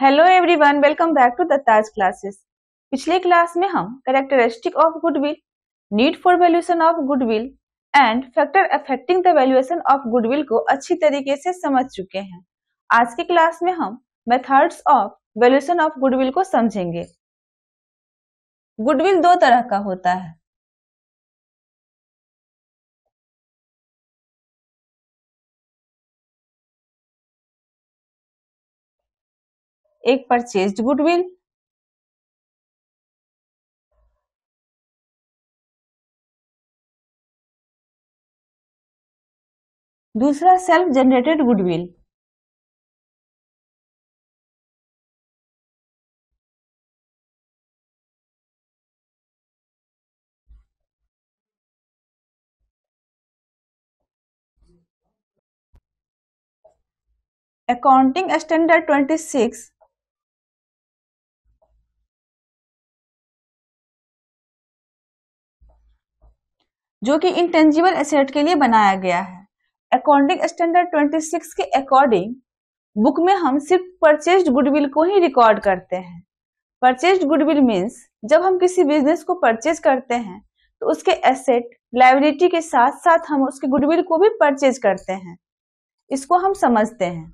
Hello everyone, welcome back to Datta's classes. पिछले class में हम characteristic of goodwill, need for valuation of goodwill and factor affecting the valuation of goodwill को अच्छी तरीके से समझ चुके हैं। आज की क्लास में हम methods of valuation of goodwill को समझेंगे। गुडविल दो तरह का होता है, एक परचेज्ड गुडविल, दूसरा self generated goodwill. Accounting standard 26 जो कि इंटेंजिबल एसेट के लिए बनाया गया है। अकाउंटिंग स्टैंडर्ड 26 के अकॉर्डिंग बुक में हम सिर्फ परचेज्ड गुडविल को ही रिकॉर्ड करते हैं। परचेज्ड गुडविल मीन्स जब हम किसी बिजनेस को परचेज करते हैं तो उसके एसेट लायबिलिटी के साथ साथ हम उसके गुडविल को भी परचेज करते हैं। इसको हम समझते हैं।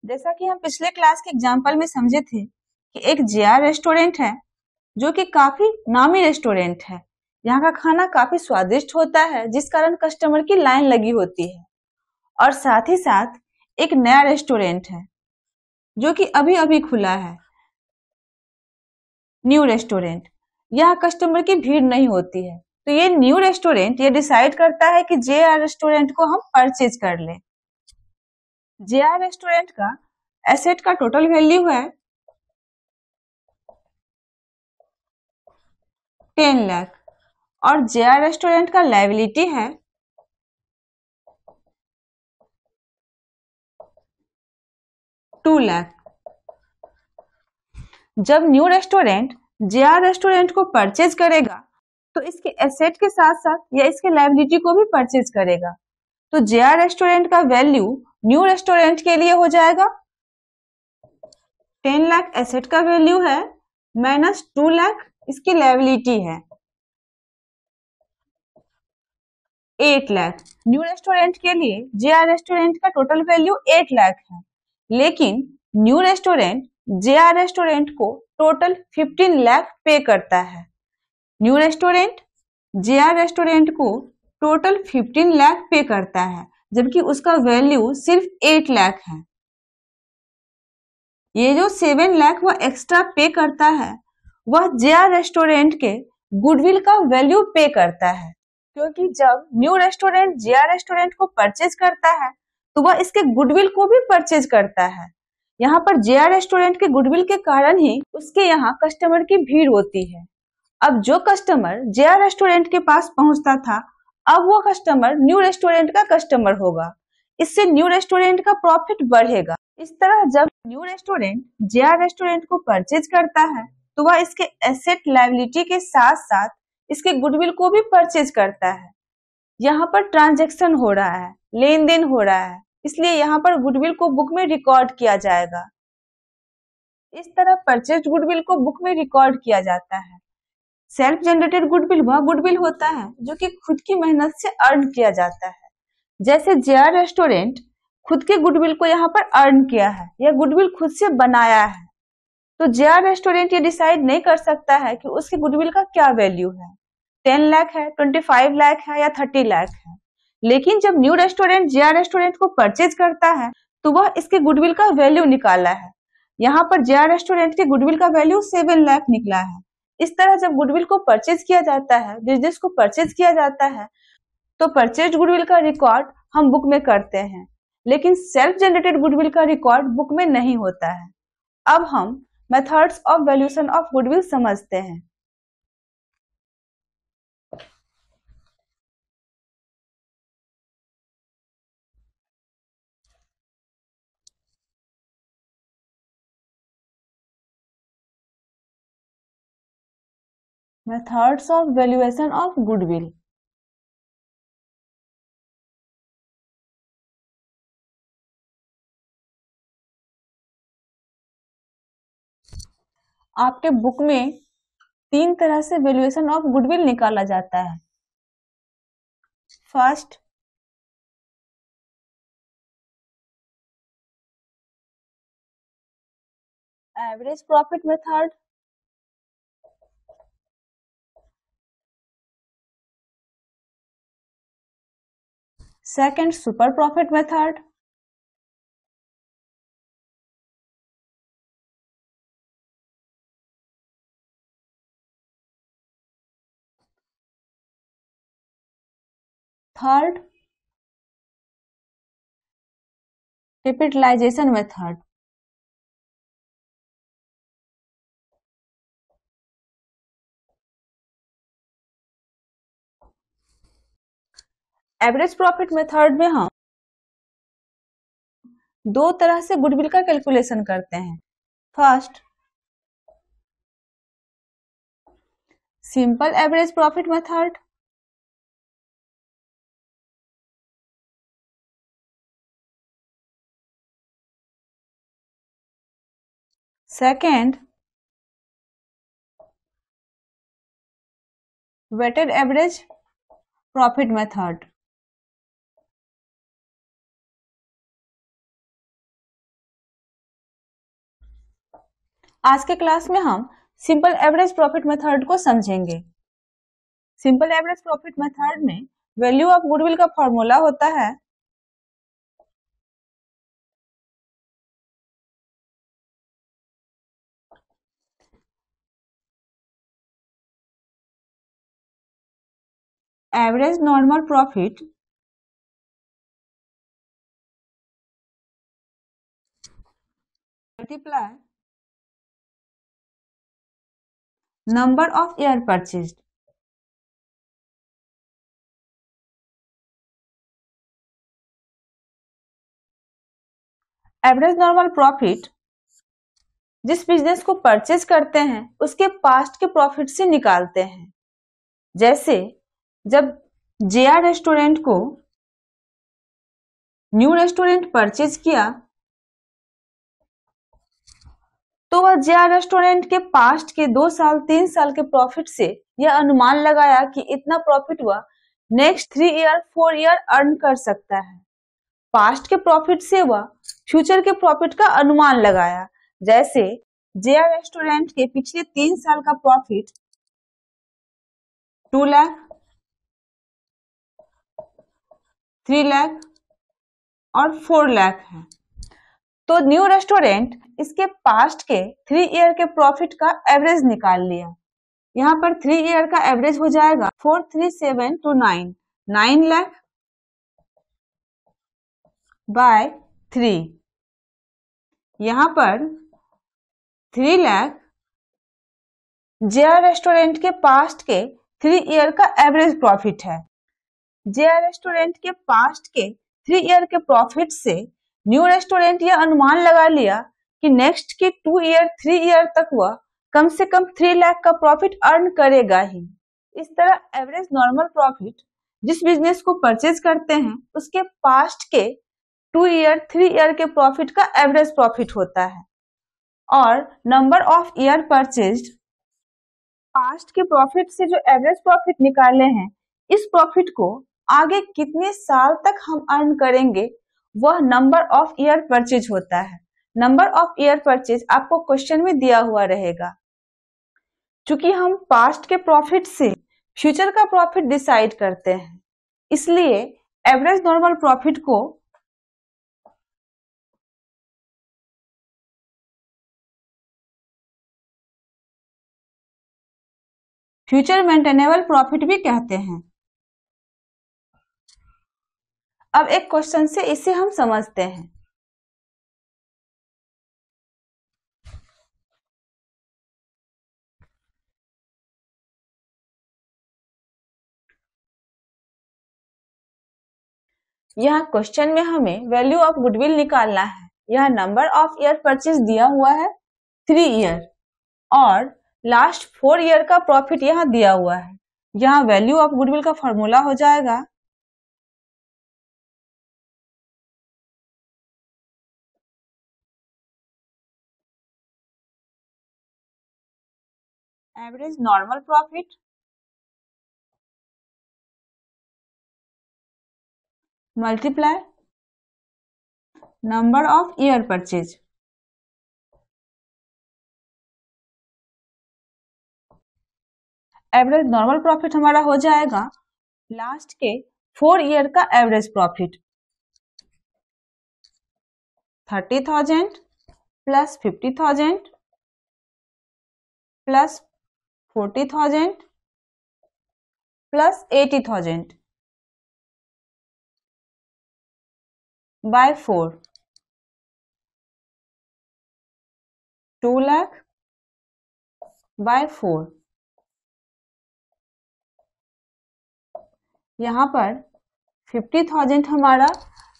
जैसा कि हम पिछले क्लास के एग्जाम्पल में समझे थे कि एक जेआर रेस्टोरेंट है जो कि काफी नामी रेस्टोरेंट है। यहाँ का खाना काफी स्वादिष्ट होता है जिस कारण कस्टमर की लाइन लगी होती है। और साथ ही साथ एक नया रेस्टोरेंट है जो कि अभी अभी खुला है, न्यू रेस्टोरेंट। यहाँ कस्टमर की भीड़ नहीं होती है, तो ये न्यू रेस्टोरेंट ये डिसाइड करता है कि जेआर रेस्टोरेंट को हम परचेज कर लें। जेआर रेस्टोरेंट का एसेट का टोटल वैल्यू है 10 लाख और जेआर रेस्टोरेंट का लायबिलिटी है 2 लाख। जब न्यू रेस्टोरेंट जेआर रेस्टोरेंट को परचेज करेगा तो इसके एसेट के साथ साथ या इसके लायबिलिटी को भी परचेज करेगा। तो जेआर रेस्टोरेंट का वैल्यू न्यू रेस्टोरेंट के लिए हो जाएगा 10 लाख एसेट का वैल्यू है माइनस 2 लाख इसकी लायबिलिटी है 8 लाख। न्यू रेस्टोरेंट के लिए जेआर रेस्टोरेंट का टोटल वैल्यू 8 लाख है, लेकिन न्यू रेस्टोरेंट जेआर रेस्टोरेंट को टोटल 15 लाख पे करता है। न्यू रेस्टोरेंट जेआर रेस्टोरेंट को टोटल 15 लाख पे करता है जबकि उसका वैल्यू सिर्फ 8 लाख है। ये जो 7 लाख वह एक्स्ट्रा पे करता है वह जेआर रेस्टोरेंट के गुडविल का वैल्यू पे करता है, क्योंकि जब न्यू रेस्टोरेंट जेआर रेस्टोरेंट को परचेज करता है तो वह इसके गुडविल को भी परचेज करता है। यहाँ पर जेआर रेस्टोरेंट के गुडविल के कारण ही उसके यहाँ कस्टमर की भीड़ होती है। अब जो कस्टमर जेआर रेस्टोरेंट के पास पहुंचता था अब वो कस्टमर न्यू रेस्टोरेंट का कस्टमर होगा। इससे न्यू रेस्टोरेंट का प्रॉफिट बढ़ेगा। इस तरह जब न्यू रेस्टोरेंट जेआर रेस्टोरेंट को परचेज करता है तो वह इसके एसेट लायबिलिटी के साथ साथ इसके गुडविल को भी परचेज करता है। यहाँ पर ट्रांजैक्शन हो रहा है, लेन देन हो रहा है, इसलिए यहाँ पर गुडविल को बुक में रिकॉर्ड किया जाएगा। इस तरह परचेज गुडविल को बुक में रिकॉर्ड किया जाता है। सेल्फ जनरेटेड गुडविल वह गुडविल होता है जो कि खुद की मेहनत से अर्न किया जाता है। जैसे जेआर रेस्टोरेंट खुद के गुडविल को यहाँ पर अर्न किया है, यह गुडविल खुद से बनाया है। तो जेआर रेस्टोरेंट ये डिसाइड नहीं कर सकता है कि उसके गुडविल का क्या वैल्यू है, 10 लाख है, 25 लाख है या 30 लाख है। लेकिन जब न्यू रेस्टोरेंट जेआर रेस्टोरेंट को परचेज करता है तो वह इसके गुडविल का वैल्यू निकाला है। यहाँ पर जेआर रेस्टोरेंट के गुडविल का वैल्यू 7 लाख निकला है। इस तरह जब गुडविल को परचेज किया जाता है, बिजनेस को परचेज किया जाता है, तो परचेज गुडविल का रिकॉर्ड हम बुक में करते हैं, लेकिन सेल्फ जनरेटेड गुडविल का रिकॉर्ड बुक में नहीं होता है। अब हम methods of valuation of goodwill समझते हैं। Methods of valuation of goodwill. आपके बुक में 3 तरह से वैल्यूएशन ऑफ गुडविल निकाला जाता है। First, average profit method. Second, super profit method. Third, capitalisation method. Average profit method में हम 2 तरह से गुडविल का कैलकुलेशन करते हैं। First, simple average profit method. Second, weighted average profit method. आज के क्लास में हम सिंपल एवरेज प्रॉफिट मेथड को समझेंगे। सिंपल एवरेज प्रॉफिट मेथड में वैल्यू ऑफ गुडविल का फॉर्मूला होता है average normal profit multiply number of year purchased. Average normal profit जिस बिजनेस को परचेज करते हैं उसके पास्ट के प्रॉफिट से निकालते हैं। जैसे जब जेआर रेस्टोरेंट को न्यू रेस्टोरेंट परचेज किया तो वह जेआर रेस्टोरेंट के पास्ट के 2 साल 3 साल के प्रॉफिट से यह अनुमान लगाया कि इतना प्रॉफिट वह नेक्स्ट 3 ईयर 4 ईयर अर्न कर सकता है। पास्ट के प्रॉफिट से वह फ्यूचर के प्रॉफिट का अनुमान लगाया। जैसे जेआर रेस्टोरेंट के पिछले 3 साल का प्रॉफिट 2 लाख, 3 लाख और 4 लाख है। तो न्यू रेस्टोरेंट इसके पास्ट के 3 ईयर के प्रॉफिट का एवरेज निकाल लिया। यहाँ पर 3 ईयर का एवरेज हो जाएगा 43729, 9 लाख बाय 3। यहाँ पर 3 लाख जेआर रेस्टोरेंट के पास्ट के 3 ईयर का एवरेज प्रॉफिट है। जेआर रेस्टोरेंट के पास्ट के 3 ईयर के प्रॉफिट से न्यू रेस्टोरेंट यह अनुमान लगा लिया कि नेक्स्ट के 2 ईयर 3 ईयर तक वह कम से कम 3 लाख का प्रॉफिट अर्न करेगा ही। इस तरह एवरेज नॉर्मल प्रॉफिट जिस बिजनेस को परचेज करते हैं उसके पास्ट के 2 ईयर 3 ईयर के प्रॉफिट का एवरेज प्रॉफिट होता है। और number of year purchased past के प्रॉफिट से जो एवरेज प्रॉफिट निकाले हैं इस प्रॉफिट को आगे कितने साल तक हम अर्न करेंगे वह नंबर ऑफ ईयर परचेज होता है। नंबर ऑफ ईयर परचेज आपको क्वेश्चन में दिया हुआ रहेगा। चूंकि हम पास्ट के प्रॉफिट से फ्यूचर का प्रॉफिट डिसाइड करते हैं इसलिए एवरेज नॉर्मल प्रॉफिट को फ्यूचर मेंटेनेबल प्रॉफिट भी कहते हैं। अब एक क्वेश्चन से इसे हम समझते हैं। यह क्वेश्चन में हमें वैल्यू ऑफ गुडविल निकालना है। यह नंबर ऑफ ईयर परचेज दिया हुआ है 3 ईयर और लास्ट 4 ईयर का प्रॉफिट यहाँ दिया हुआ है। यहाँ वैल्यू ऑफ गुडविल का फॉर्मूला हो जाएगा average normal profit multiply number of year purchase. Average normal profit हमारा हो जाएगा लास्ट के 4 ईयर का average profit 30,000 plus 50,000 plus 40,000 plus 80,000 by 4 2 lakh by 4। यहाँ पर 50,000 हमारा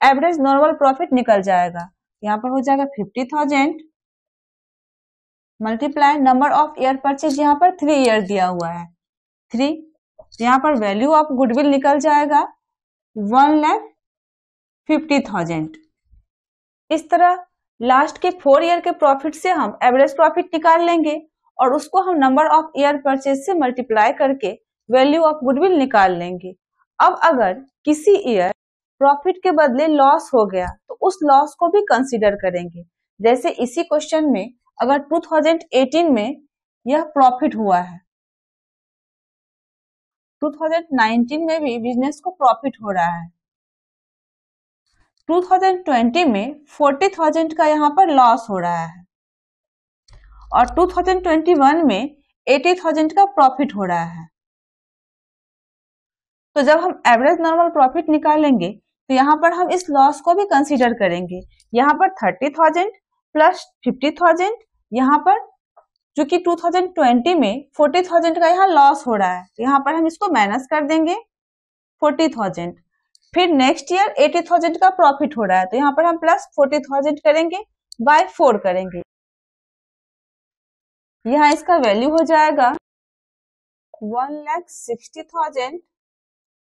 एवरेज नॉर्मल प्रॉफिट निकल जाएगा। यहाँ पर हो जाएगा 50,000 multiply number of year purchase, यहाँ पर 3 ईयर दिया हुआ है 3। यहाँ पर वैल्यू ऑफ गुडविल निकल जाएगा 1,50,000। इस तरह लास्ट के 4 ईयर के प्रॉफिट से हम एवरेज प्रॉफिट निकाल लेंगे और उसको हम नंबर ऑफ ईयर परचेज से मल्टीप्लाई करके वैल्यू ऑफ गुडविल निकाल लेंगे। अब अगर किसी ईयर प्रॉफिट के बदले लॉस हो गया तो उस लॉस को भी कंसीडर करेंगे। जैसे इसी क्वेश्चन में अगर 2018 में यह प्रॉफिट हुआ है, 2019 में भी बिजनेस को प्रॉफिट हो रहा है, 2020 में 40,000 का यहाँ पर लॉस हो रहा है और 2021 में 80,000 का प्रॉफिट हो रहा है। तो जब हम एवरेज नॉर्मल प्रॉफिट निकालेंगे तो यहाँ पर हम इस लॉस को भी कंसीडर करेंगे। यहाँ पर 30,000 प्लस 50,000, यहाँ पर चूंकि 2020 में 40,000 का यहाँ लॉस हो रहा है तो यहाँ पर हम इसको माइनस कर देंगे 40,000। फिर नेक्स्ट ईयर 80,000 का प्रॉफिट हो रहा है तो यहाँ पर हम प्लस 40,000 करेंगे बाय 4 करेंगे। यहाँ इसका वैल्यू हो जाएगा 1,60,000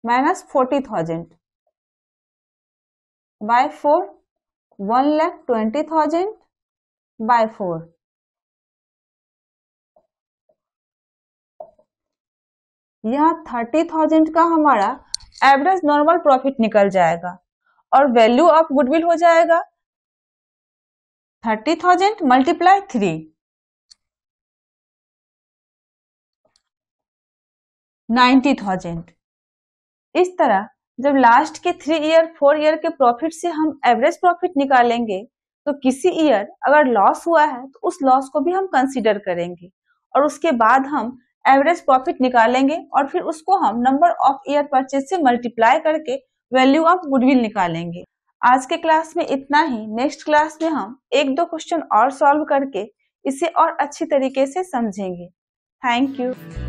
माइनस 40,000 बाय 4, 1,20,000 बाय 4। यहाँ 30,000 का हमारा एवरेज नॉर्मल प्रॉफिट निकल जाएगा और वैल्यू ऑफ गुडविल हो जाएगा 30,000 मल्टीप्लाई 3, 90,000। इस तरह जब लास्ट के 3 ईयर 4 ईयर के प्रॉफिट से हम एवरेज प्रॉफिट निकालेंगे तो किसी ईयर अगर लॉस हुआ है तो उस लॉस को भी हम कंसीडर करेंगे और उसके बाद हम एवरेज प्रॉफिट निकालेंगे और फिर उसको हम नंबर ऑफ ईयर परचेज से मल्टीप्लाई करके वैल्यू ऑफ गुडविल निकालेंगे। आज के क्लास में इतना ही। नेक्स्ट क्लास में हम 1-2 क्वेश्चन और सॉल्व करके इसे और अच्छी तरीके से समझेंगे। Thank you.